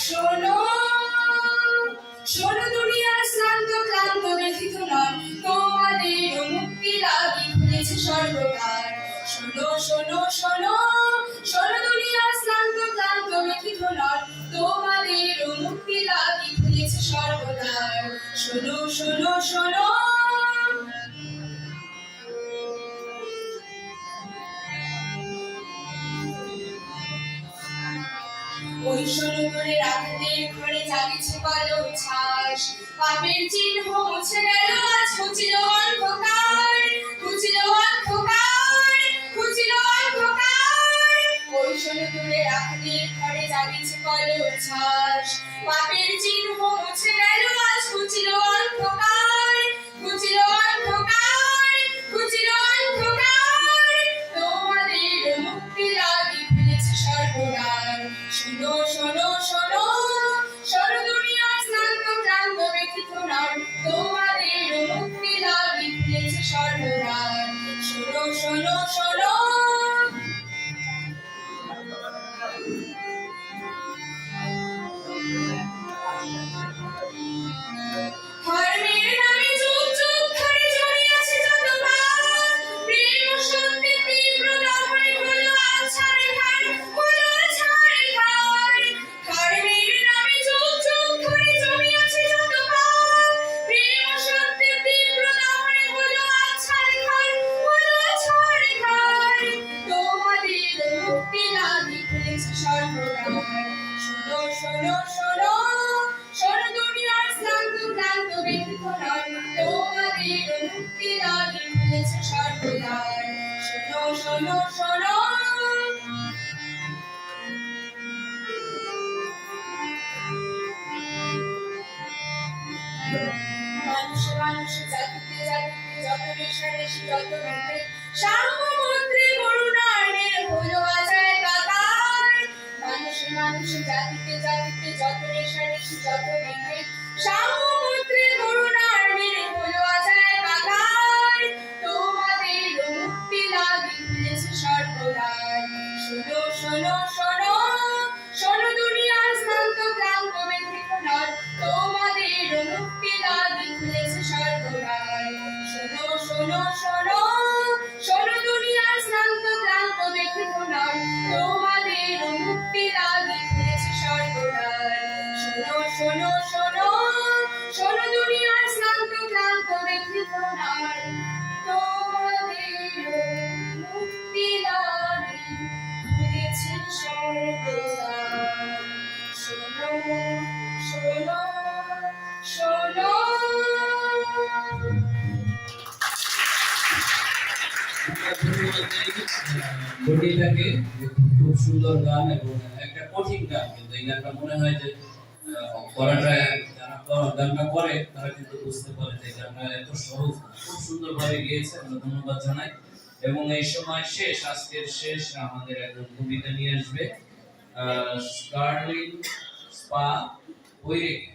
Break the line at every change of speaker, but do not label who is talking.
শোনো শোনো দুনিয়ার শ্রান্ত ক্লান্ত ব্যথিত নন, তোমাদের মুক্তি লাগি খুলেছে স্বর্গদ্বার। শোনো শোনো শোনো শোনো দুনিয়ার শ্রান্ত ক্লান্ত ব্যথিত নন, তোমাদের মুক্তি লাগি খুলেছে স্বর্গদ্বার। শোনো শোনো শোনো ওই শোনো করে রাতের ঘরে জাগিছে কালো ছাস, পাপের চিহ্ন মুছে গেল আজ ঘুচিল অন্ধকার, ঘুচিল অন্ধকার, ঘুচিল অন্ধকার। ওই শোনো করে রাতের ঘরে জাগিছে কালো ছাস, পাপের চিহ্ন মুছে গেল আজ ঘুচিল অন্ধকার, ঘুচিল অন্ধকার, ঘুচিল অন্ধকার। তোমাদের মুক্তি লাগি খুলেছে স্বর্গদ্বার। শোনো শোনো শোনো শোনো দুনিয়ার শ্রান্ত ক্লান্ত ব্যথিত নন, তোমাদের মুক্তি লাগি খুলেছে স্বর্গদ্বার। শোনো শোনো শোনো ধর্মের নামে যুগ যুগ ধরে জড়িয়েছে যত পাপ, প্রেম ও সত্যের তীব্র দহনে হলো আজ ছারখার, হলো ছারখার। ধর্মের নামে যুগ যুগ ধরে জড়িয়েছে যত পাপ, প্রেম ও সত্যের তীব্র দহনে হলো আজ ছারখার, হলো ছারখার। তোমাদের মুক্তি লাগি খুলেছে স্বর্গদ্বার। শোনো শোনো শোনো শোনো দুনিয়ার শ্রান্ত ক্লান্ত ব্যথিত নন, তোমাদের মুক্তি লাগি খুলেছে স্বর্গদ্বার। শোনো শোনো শোনো মানুষে মানুষে জাতিতে জাতিতে যত রেশারেশি যত বিভেদ, সাম্যমন্ত্রে করুণার্ণের হলো আজ একাকার। মানুষে মানুষে জাতিতে জাতিতে যত রেশারেশি যত বিভেদ, সাম্যমন্ত্রে করুণার্ণের হলো আজ একাকার। তোমাদের মুক্তি লাগি খুলেছে স্বর্গদ্বার। শোনো শোনো শোনো শোনো দুনিয়ার শ্রান্ত ক্লান্ত ব্যথিত নন, তোমাদের মুক্তি লাগি খুলেছে স্বর্গদ্বার। শোনো শোনো শোনো শোনো দুনিয়ার শ্রান্ত ক্লান্ত ব্যথিত নন, তোমাদের মুক্তি লাগি খুলেছে স্বর্গদ্বার। শোনো শোনো শোনো শোনো দুনিয়ার শ্রান্ত ক্লান্ত ব্যথিত নন, তোমাদের মুক্তি লাগি খুলেছে স্বর্গদ্বার। শোনো শোনো শোনো
বডিটাকে খুব সুন্দর গান এবং একটা কঠিন গান, কিন্তু এই গানটা মনে হয় যে করাটা যারা গানটা করে তারা কিন্তু বুঝতে পারে যে গানটা এত সহজ, খুব সুন্দরভাবে গিয়েছে। আমরা ধন্যবাদ জানাই। এবং এই সময় শেষ, আজকের শেষ, আমাদের একজন কবিতা নিয়ে আসবে স্কারলিন স্পা ওইরেকে।